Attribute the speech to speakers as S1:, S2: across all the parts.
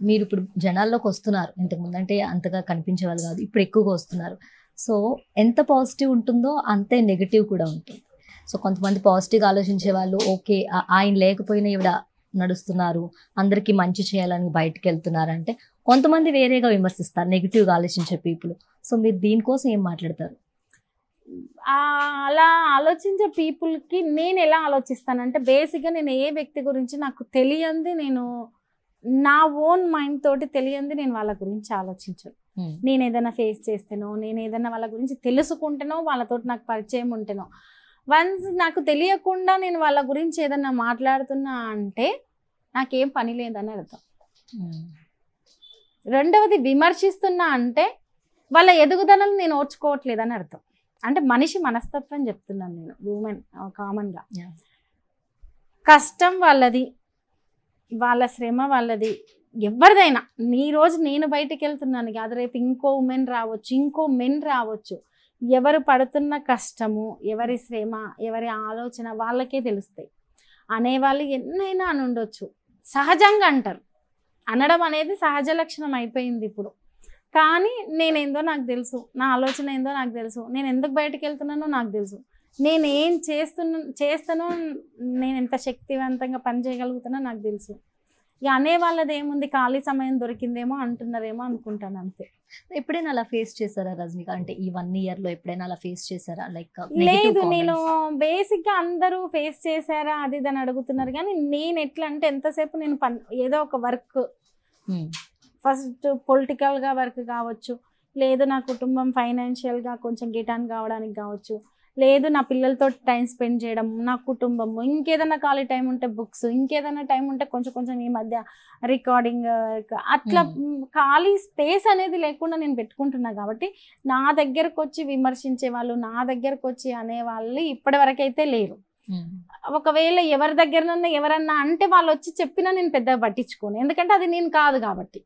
S1: మీరు ఇప్పుడు జనాల్లోకి వస్తున్నారు. ఇంతకుముందు అంటే అంతగా కనిపించేవాళ్ళు కాదు. ఇప్పుడు ఎక్కువగా వస్తున్నారు. సో ఎంత పాజిటివ్ ఉంటుందో అంతే నెగెటివ్ కూడా ఉంటుంది. సో కొంతమంది పాజిటివ్గా ఆలోచించే వాళ్ళు ఓకే ఆయన లేకపోయినా ఈవిడ నడుస్తున్నారు, అందరికీ మంచి చేయాలని బయటకు వెళ్తున్నారు అంటే, కొంతమంది వేరేగా విమర్శిస్తారు నెగిటివ్గా ఆలోచించే పీపుల్. సో మీరు దీనికోసం ఏం మాట్లాడతారు?
S2: అలా ఆలోచించే పీపుల్కి నేను ఎలా ఆలోచిస్తానంటే, బేసిక్గా నేను ఏ వ్యక్తి గురించి నాకు తెలియంది, నేను నా ఓన్ మైండ్ తోటి తెలియంది నేను వాళ్ళ గురించి ఆలోచించను. నేను ఏదైనా ఫేస్ చేస్తేనో, నేను ఏదైనా వాళ్ళ గురించి తెలుసుకుంటేనో, వాళ్ళతో నాకు పరిచయం ఉంటేనో, వన్స్ నాకు తెలియకుండా నేను వాళ్ళ గురించి ఏదైనా మాట్లాడుతున్నా అంటే నాకేం పని లేదని అర్థం. రెండవది, విమర్శిస్తున్నా అంటే వాళ్ళ ఎదుగుదలను నేను ఓర్చుకోవట్లేదని అర్థం. అంటే మనిషి మనస్తత్వం చెప్తున్నాను నేను, ఉమెన్ కామన్గా. కష్టం వాళ్ళది, వాళ్ళ శ్రమ వాళ్ళది, ఎవరిదైనా. ఈ రోజు నేను బయటికి వెళ్తున్నాను కాదు, రేపు ఇంకో ఉమెన్ రావచ్చు, ఇంకో మెన్ రావచ్చు. ఎవరు పడుతున్న కష్టము, ఎవరి శ్రమ, ఎవరి ఆలోచన వాళ్ళకే తెలుస్తాయి. అనేవాళ్ళు ఎన్నైనా అని ఉండొచ్చు, సహజంగా అంటారు. అనడం అనేది సహజ లక్షణం అయిపోయింది ఇప్పుడు. కానీ నేనేందో నాకు తెలుసు, నా ఆలోచన ఏందో నాకు తెలుసు, నేను ఎందుకు బయటకు వెళ్తున్నానో నాకు తెలుసు, నేను ఏం చేస్తానో, నేను ఎంత శక్తివంతంగా పనిచేయగలుగుతానో నాకు తెలుసు. ఇక అనేవాళ్ళది ఏముంది, ఖాళీ సమయం దొరికిందేమో అంటున్నారేమో అనుకుంటాను అంతే.
S1: ఎప్పుడైనా అలా ఫేస్ చేశారా రజనీ? అంటే ఈ 1 yearలో ఎప్పుడైనా అలా ఫేస్ చేశారా? లైక్
S2: లేదు, నేను బేసిక్గా అందరూ ఫేస్ చేశారా అది అని అడుగుతున్నారు. కానీ నేను ఎట్లా అంటే, ఎంతసేపు నేను ఏదో ఒక వర్క్, ఫస్ట్ పొలిటికల్గా వర్క్ కావచ్చు, లేదు నా కుటుంబం ఫైనాన్షియల్గా కొంచెం గిటాన్ కావడానికి కావచ్చు, లేదు నా పిల్లలతో టైం స్పెండ్ చేయడం, నా కుటుంబము, ఇంకేదైనా ఖాళీ టైం ఉంటే బుక్స్, ఇంకేదైనా టైం ఉంటే కొంచెం ఈ మధ్య రికార్డింగ్, అట్లా ఖాళీ స్పేస్ అనేది లేకుండా నేను పెట్టుకుంటున్నా. కాబట్టి నా దగ్గరకు వచ్చి విమర్శించే వాళ్ళు, నా దగ్గరకు వచ్చి అనేవాళ్ళు ఇప్పటి వరకైతే లేరు. ఒకవేళ ఎవరి దగ్గరనన్నా ఎవరన్నా అంటే వాళ్ళు వచ్చి చెప్పినా నేను పెద్దగా పట్టించుకోను, ఎందుకంటే అది నేను కాదు కాబట్టి.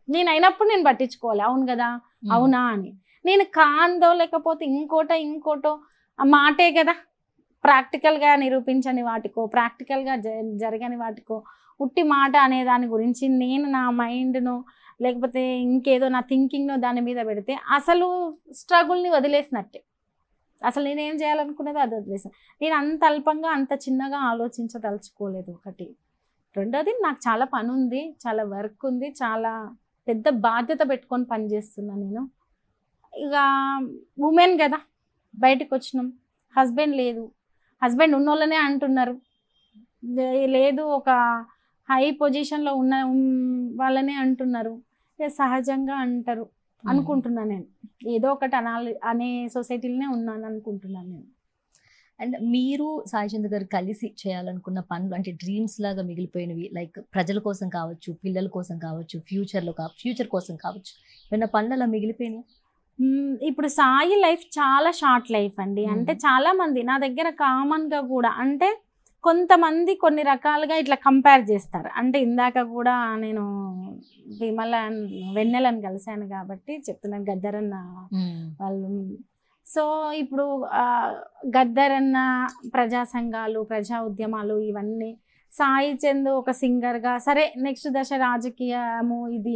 S2: నేను అయినప్పుడు నేను పట్టించుకోవాలి, అవును కదా అవునా అని. నేను కాందో లేకపోతే ఇంకోటో ఆ మాటే కదా, ప్రాక్టికల్గా నిరూపించని వాటికో, ప్రాక్టికల్గా జరగని వాటికో ఉట్టి మాట అనే దాని గురించి నేను నా మైండ్ను లేకపోతే ఇంకేదో నా థింకింగ్ను దాని మీద పెడితే అసలు స్ట్రగుల్ని వదిలేసినట్టే. అసలు నేనేం చేయాలనుకునేది అది వదిలేసాను. నేను అంత అల్పంగా అంత చిన్నగా ఆలోచించదలుచుకోలేదు ఒకటి. రెండోది, నాకు చాలా పని ఉంది, చాలా వర్క్ ఉంది, చాలా పెద్ద బాధ్యత పెట్టుకొని పనిచేస్తున్నాను నేను. ఇక ఉమెన్ కదా, బయటకు వచ్చినాం, హస్బెండ్ లేదు, హస్బెండ్ ఉన్నోళ్ళనే అంటున్నారు, లేదు ఒక హై పొజిషన్లో ఉన్న వాళ్ళనే అంటున్నారు, సహజంగా అంటారు అనుకుంటున్నాను నేను. ఏదో ఒకటి అనే సొసైటీలోనే ఉన్నాను అనుకుంటున్నాను నేను.
S1: అండ్ మీరు సాయి చంద్ర గారు కలిసి చేయాలనుకున్న పనులు అంటే డ్రీమ్స్ లాగా మిగిలిపోయినవి, లైక్ ప్రజల కోసం కావచ్చు, పిల్లల కోసం కావచ్చు, ఫ్యూచర్ కోసం కావచ్చు, ఏమైనా పనులు అలా మిగిలిపోయినాయి?
S2: ఇప్పుడు సాయి లైఫ్ చాలా షార్ట్ లైఫ్ అండి. అంటే చాలా మంది నా దగ్గర కామన్గా కూడా, అంటే కొంతమంది కొన్ని రకాలుగా ఇట్లా కంపేర్ చేస్తారు. అంటే ఇందాక కూడా నేను వెన్నెలను కలిశాను కాబట్టి చెప్తున్నాను, గద్దరన్న వాళ్ళు. సో ఇప్పుడు గద్దరన్న ప్రజా సంఘాలు, ప్రజా ఉద్యమాలు, ఇవన్నీ సాయి చంద్ ఒక సింగర్గా, సరే నెక్స్ట్ దశ రాజకీయము ఇది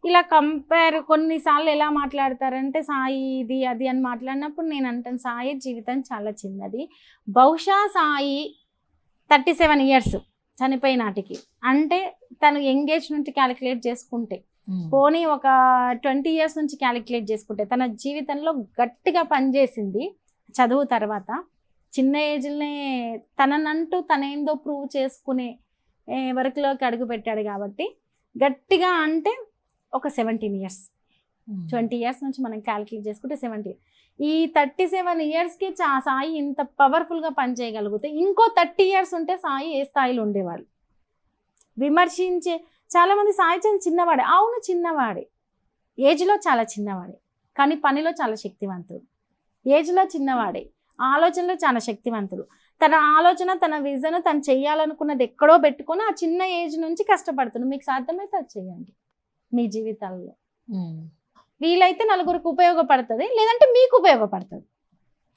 S2: ఇలా కంపేర్ కొన్నిసార్లు ఎలా మాట్లాడతారంటే సాయి ఇది అది అని మాట్లాడినప్పుడు నేను అంటాను, సాయి జీవితం చాలా చిన్నది. బహుశా సాయి 37 years చనిపోయి నాటికి, అంటే తను ఎంగేజ్ నుంచి క్యాలిక్యులేట్ చేసుకుంటే, పోనీ ఒక 20 years నుంచి క్యాలిక్యులేట్ చేసుకుంటే, తన జీవితంలో గట్టిగా పనిచేసింది. చదువు తర్వాత చిన్న ఏజ్లోనే తననంటూ తనేందో ప్రూవ్ చేసుకునే వర్క్లోకి అడుగు పెట్టాడు కాబట్టి గట్టిగా అంటే ఒక 17 years, 20 years నుంచి మనం క్యాలిక్యులేట్ చేసుకుంటే 70. ఈ 37 yearsకి సాయి ఇంత పవర్ఫుల్గా పనిచేయగలిగితే ఇంకో 30 years ఉంటే సాయి ఏ స్థాయిలో ఉండేవాళ్ళు. విమర్శించే చాలామంది సాయి చంద్ చిన్నవాడే, అవును చిన్నవాడే, ఏజ్లో చాలా చిన్నవాడే, కానీ పనిలో చాలా శక్తివంతుడు. ఏజ్లో చిన్నవాడే, ఆలోచనలో చాలా శక్తివంతుడు. తన ఆలోచన, తన విజన్, తను చెయ్యాలనుకున్నది ఎక్కడో పెట్టుకొని ఆ చిన్న ఏజ్ నుంచి కష్టపడుతున్నాడు. మీకు సాధ్యమైతే అది చెయ్యండి మీ జీవితాల్లో. వీలైతే నలుగురికి ఉపయోగపడుతుంది, లేదంటే మీకు ఉపయోగపడుతుంది,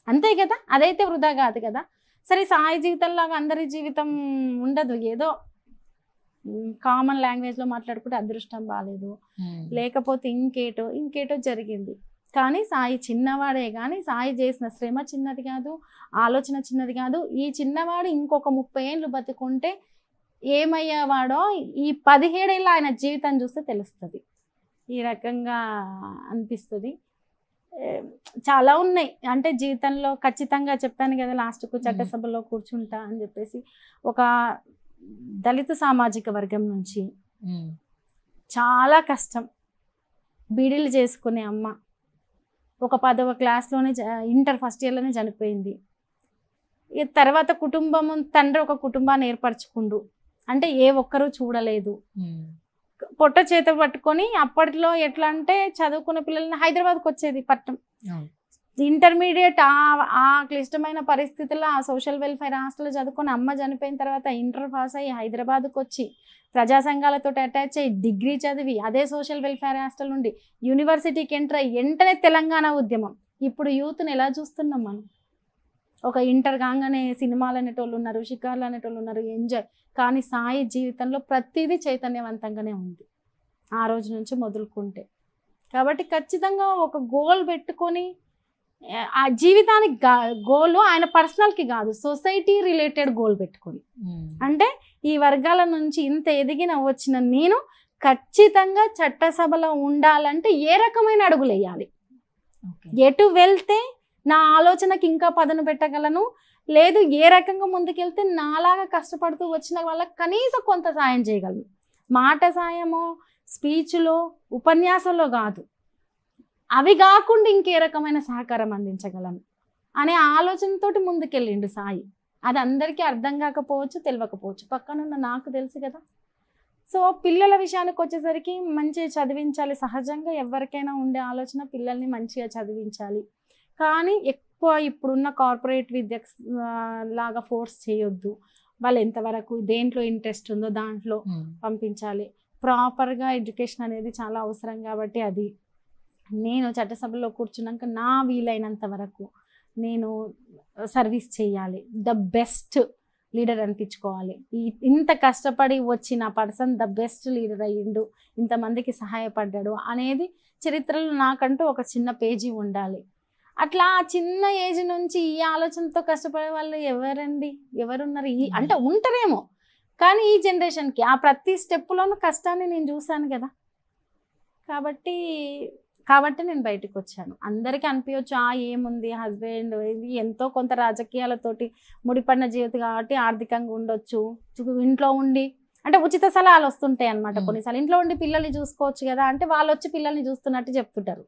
S2: అంతే కదా, అదైతే వృధా కాదు కదా. సరే సాయి జీవితంలాగా అందరి జీవితం ఉండదు, ఏదో కామన్ లాంగ్వేజ్లో మాట్లాడుకుంటే అదృష్టం బాగాలేదు, లేకపోతే ఇంకేటో జరిగింది. కానీ సాయి చిన్నవాడే, కానీ సాయి చేసిన శ్రమ చిన్నది కాదు, ఆలోచన చిన్నది కాదు. ఈ చిన్నవాడు ఇంకొక 30 ఏళ్ళు బతుకుంటే ఏమయ్యేవాడో ఈ 17 ఏళ్ళ ఆయన జీవితం చూస్తే తెలుస్తుంది. ఈ రకంగా అనిపిస్తుంది. చాలా ఉన్నాయి అంటే జీవితంలో. ఖచ్చితంగా చెప్పాను కదా లాస్ట్కు చట్టసభలో కూర్చుంటా అని చెప్పేసి. ఒక దళిత సామాజిక వర్గం నుంచి చాలా కష్టం, బీడీలు చేసుకునే అమ్మ, ఒక 10వ క్లాస్లోనే ఇంటర్ ఫస్ట్ ఇయర్లోనే చనిపోయింది. ఇక తర్వాత కుటుంబం, తండ్రి ఒక కుటుంబాన్ని ఏర్పరచుకుండు, అంటే ఏ ఒక్కరూ చూడలేదు. పొట్ట చేత పట్టుకొని అప్పట్లో ఎట్లా అంటే చదువుకున్న పిల్లల్ని హైదరాబాద్కి వచ్చేది పట్టం. ఇంటర్మీడియట్ ఆ క్లిష్టమైన పరిస్థితుల్లో ఆ సోషల్ వెల్ఫేర్ హాస్టల్లో చదువుకొని అమ్మ చనిపోయిన తర్వాత ఇంటర్ పాస్ అయ్యి హైదరాబాద్కి వచ్చి ప్రజా సంఘాలతో అటాచ్ అయ్యి డిగ్రీ చదివి అదే సోషల్ వెల్ఫేర్ హాస్టల్ నుండి యూనివర్సిటీకి ఎంటర్ అయ్యి వెంటనే తెలంగాణ ఉద్యమం. ఇప్పుడు యూత్ని ఎలా చూస్తున్నాం మనం? ఒక ఇంటర్ కాగానే సినిమాలు అనేటోళ్ళు ఉన్నారు, షికార్లు అనేటోళ్ళు ఉన్నారు, ఎంజాయ్. కానీ సాయి జీవితంలో ప్రతిదీ చైతన్యవంతంగానే ఉంది ఆ రోజు నుంచి మొదలుకుంటే. కాబట్టి ఖచ్చితంగా ఒక గోల్ పెట్టుకొని ఆ జీవితానికి గోల్ ఆయన పర్సనల్కి కాదు, సొసైటీ రిలేటెడ్ గోల్ పెట్టుకొని, అంటే ఈ వర్గాల నుంచి ఇంత ఎదిగిన వచ్చిన నేను ఖచ్చితంగా చట్టసభలో ఉండాలంటే ఏ రకమైన అడుగులు వేయాలి, ఎటు వెళ్తే నా ఆలోచనకి ఇంకా పదును పెట్టగలను, లేదు ఏ రకంగా ముందుకెళ్తే నాలాగా కష్టపడుతూ వచ్చిన వాళ్ళకి కనీసం కొంత సాయం చేయగలను. మాట సాయమో స్పీచ్లో ఉపన్యాసంలో కాదు, అవి కాకుండా ఇంకే రకమైన సహకారం అందించగలను అనే ఆలోచనతోటి ముందుకెళ్ళిండు సాయి. అది అందరికీ అర్థం కాకపోవచ్చు, తెలియకపోవచ్చు, పక్కనున్న నాకు తెలుసు కదా. సో పిల్లల విషయానికి వచ్చేసరికి మంచిగా చదివించాలి. సహజంగా ఎవరికైనా ఉండే ఆలోచన పిల్లల్ని మంచిగా చదివించాలి. కానీ ఎక్కువ ఇప్పుడున్న కార్పొరేట్ విద్య లాగా ఫోర్స్ చేయొద్దు. వాళ్ళు ఎంతవరకు దేంట్లో ఇంట్రెస్ట్ ఉందో దాంట్లో పంపించాలి. ప్రాపర్గా ఎడ్యుకేషన్ అనేది చాలా అవసరం. కాబట్టి అది నేను చట్టసభలో కూర్చున్నాక నా వీలైనంత వరకు నేను సర్వీస్ చేయాలి, ద బెస్ట్ లీడర్ అనిపించుకోవాలి. ఇంత కష్టపడి వచ్చిన పర్సన్ ద బెస్ట్ లీడర్ అయ్యిండు, ఇంతమందికి సహాయపడ్డాడు అనేది చరిత్రలో నాకంటూ ఒక చిన్న పేజీ ఉండాలి. అట్లా చిన్న ఏజ్ నుంచి ఈ ఆలోచనతో కష్టపడే వాళ్ళు ఎవరున్నారు? అంటే ఉంటారేమో, కానీ ఈ జనరేషన్కి ఆ ప్రతి స్టెప్పులోనూ కష్టాన్ని నేను చూశాను కదా. కాబట్టి నేను బయటకు వచ్చాను. అందరికీ అనిపించవచ్చు ఏముంది హస్బెండ్ ఇది ఎంతో కొంత రాజకీయాలతోటి ముడిపడిన జీవితం కాబట్టి ఆర్థికంగా ఉండొచ్చు, ఇంట్లో ఉండి అంటే ఉచిత సలహాలు వస్తుంటాయి అనమాట. కొన్నిసార్లు ఇంట్లో ఉండి పిల్లల్ని చూసుకోవచ్చు కదా అంటే వాళ్ళు వచ్చి పిల్లల్ని చూస్తున్నట్టు చెప్తుంటారు.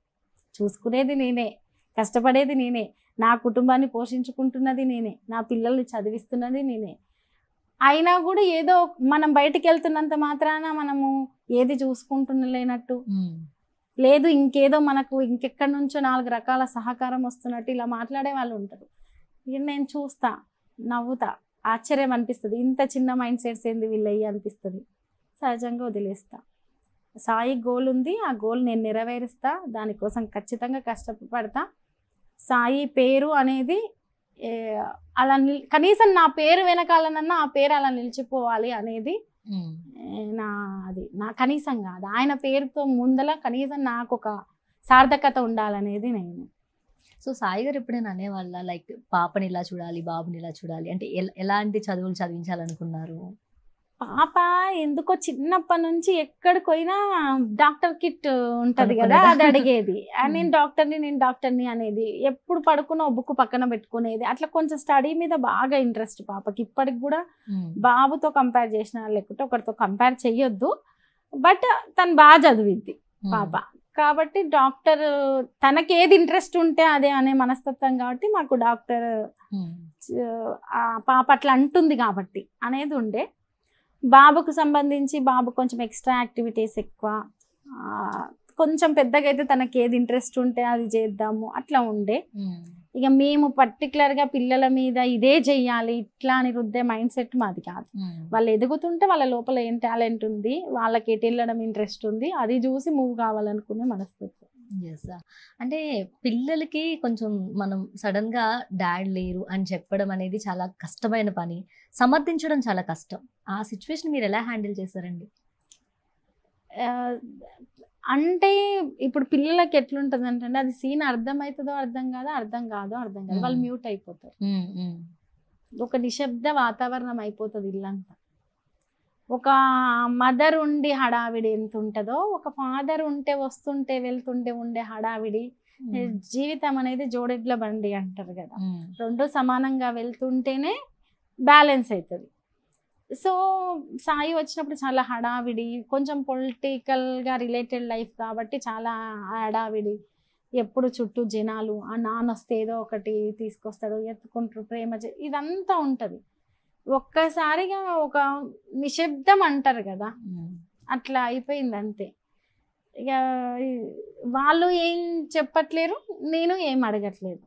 S2: చూసుకునేది నేనే, కష్టపడేది నేనే, నా కుటుంబాన్ని పోషించుకుంటున్నది నేనే, నా పిల్లల్ని చదివిస్తున్నది నేనే. అయినా కూడా ఏదో మనం బయటికి వెళ్తున్నంత మాత్రాన మనము ఏది చూసుకుంటున్నలేనట్టు లేదు, ఇంకేదో మనకు ఇంకెక్కడి నుంచో 4 రకాల సహకారం వస్తున్నట్టు ఇలా మాట్లాడే వాళ్ళు ఉంటారు. నేను చూస్తా, నవ్వుతా, ఆశ్చర్యం అనిపిస్తుంది. ఇంత చిన్న మైండ్ సెట్స్ ఏంది వీళ్ళయ్యి అనిపిస్తుంది. సహజంగా వదిలేస్తా. సాయి గోల్ ఉంది, ఆ గోల్ నేను నెరవేరుస్తా, దానికోసం ఖచ్చితంగా కష్టపడతా. సాయి పేరు అనేది అలా కనీసం నా పేరు వెనకాలనన్నా ఆ పేరు అలా నిలిచిపోవాలి అనేది నా కనీసం కాదు, ఆయన పేరుతో ముందల కనీసం నాకు ఒక సార్థకత ఉండాలనేది నేను.
S1: సో సాయి గారు ఎప్పుడైనా అనేవాళ్ళ లైక్ పాపని ఇలా చూడాలి, బాబుని ఇలా చూడాలి అంటే ఎలాంటి చదువులు చదివించాలనుకున్నారు?
S2: పాప ఎందుకో చిన్నప్పటి నుంచి ఎక్కడికి పోయినా డాక్టర్ కిట్ ఉంటది కదా, అది అడిగేది. నేను డాక్టర్ని అనేది. ఎప్పుడు పడుకున్న బుక్ పక్కన పెట్టుకునేది. అట్లా కొంచెం స్టడీ మీద బాగా ఇంట్రెస్ట్ పాపకి. ఇప్పటికి కూడా బాబుతో కంపేర్ చేసిన లేకుంటే ఒకరితో కంపేర్ చెయ్యొద్దు, బట్ తను బాగా చదివిద్ది పాప. కాబట్టి డాక్టర్ తనకి ఏది ఇంట్రెస్ట్ ఉంటే అదే అనే మనస్తత్వం కాబట్టి మాకు డాక్టర్ పాప అట్లా అంటుంది కాబట్టి అనేది ఉండే. బాబుకు సంబంధించి బాబు కొంచెం ఎక్స్ట్రా యాక్టివిటీస్ ఎక్కువ, కొంచెం పెద్దగా అయితే తనకి ఏది ఇంట్రెస్ట్ ఉంటే అది చేద్దాము అట్లా ఉండే. ఇక మేము పర్టికులర్గా పిల్లల మీద ఇదే చెయ్యాలి ఇట్లా అని రుద్దే మైండ్ సెట్ మాది కాదు. వాళ్ళు ఎదుగుతుంటే వాళ్ళ లోపల ఏం టాలెంట్ ఉంది, వాళ్ళకి ఎటు వెళ్ళడం ఇంట్రెస్ట్ ఉంది, అది చూసి మూవ్ కావాలనుకునే మనస్తత్వం.
S1: యెస్. అంటే పిల్లలకి కొంచెం మనం సడెన్‌గా డాడ్ లేరు అని చెప్పడం అనేది చాలా కష్టమైన పని. సమర్థించడం చాలా కష్టం. ఆ సిట్యుయేషన్ మీరెలా హ్యాండిల్ చేశారండి?
S2: ఆహ్, అంటే ఇప్పుడు పిల్లలకి ఎట్లుంటదంటే అండి, అది సీన్ అర్థమైతదో అర్థం కాదో, అర్థం కాదో అర్థం కాదు. వాళ్ళు మ్యూట్ అయిపోతారు. ఒక నిశ్శబ్ద వాతావరణం అయిపోతది ఇల్లంతా. ఒక మదర్ ఉండి హడావిడి ఎంత ఉంటదో, ఒక ఫాదర్ ఉంటే వస్తుంటే వెళ్తుంటే ఉండే హడావిడి. జీవితం అనేది జోడెడ్ల బండి అంటారు కదా. 2 సమానంగా వెళ్తుంటేనే బ్యాలెన్స్ అవుతుంది. సో సాయి వచ్చినప్పుడు చాలా హడావిడి, కొంచెం పొలిటికల్గా రిలేటెడ్ లైఫ్ కాబట్టి చాలా హడావిడి. ఎప్పుడు చుట్టూ జనాలు, ఆ నాన్న వస్తే ఏదో ఒకటి తీసుకొస్తాడు, ఎత్తుకుంటారు, ఇదంతా ఉంటుంది. ఒక్కసారిగా ఒక నిశ్శబ్దం అంటారు కదా, అట్లా అయిపోయింది అంతే. ఇక వాళ్ళు ఏం చెప్పట్లేరు, నేను ఏం అడగట్లేదు.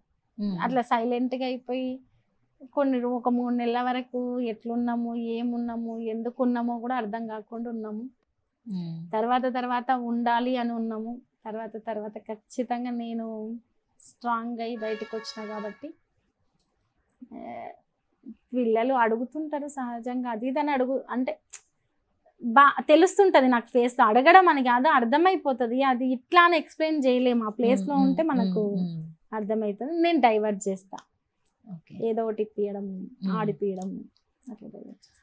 S2: అట్లా సైలెంట్గా అయిపోయి ఒక 3 నెలల వరకు ఎట్లున్నాము, ఏమున్నాము, ఎందుకున్నామో కూడా అర్థం కాకుండా ఉన్నాము. తర్వాత ఉండాలి అని ఉన్నాము. తర్వాత ఖచ్చితంగా నేను స్ట్రాంగ్ అయ్యి బయటకు వచ్చిన కాబట్టి పిల్లలు అడుగుతుంటారు సహజంగా, అది ఇదని అంటే తెలుస్తుంటది నాకు ఫేస్లో. అడగడం అని కాదు, అర్థమైపోతుంది. అది ఇట్లా అని ఎక్స్ప్లెయిన్ చేయలేము. ఆ ప్లేస్లో ఉంటే మనకు అర్థమవుతుంది. నేను డైవర్ట్ చేస్తా, ఏదో ఒకటి ఇప్పియడం, ఆడిపియడం, అట్లా డైవర్ట్ చేస్తా.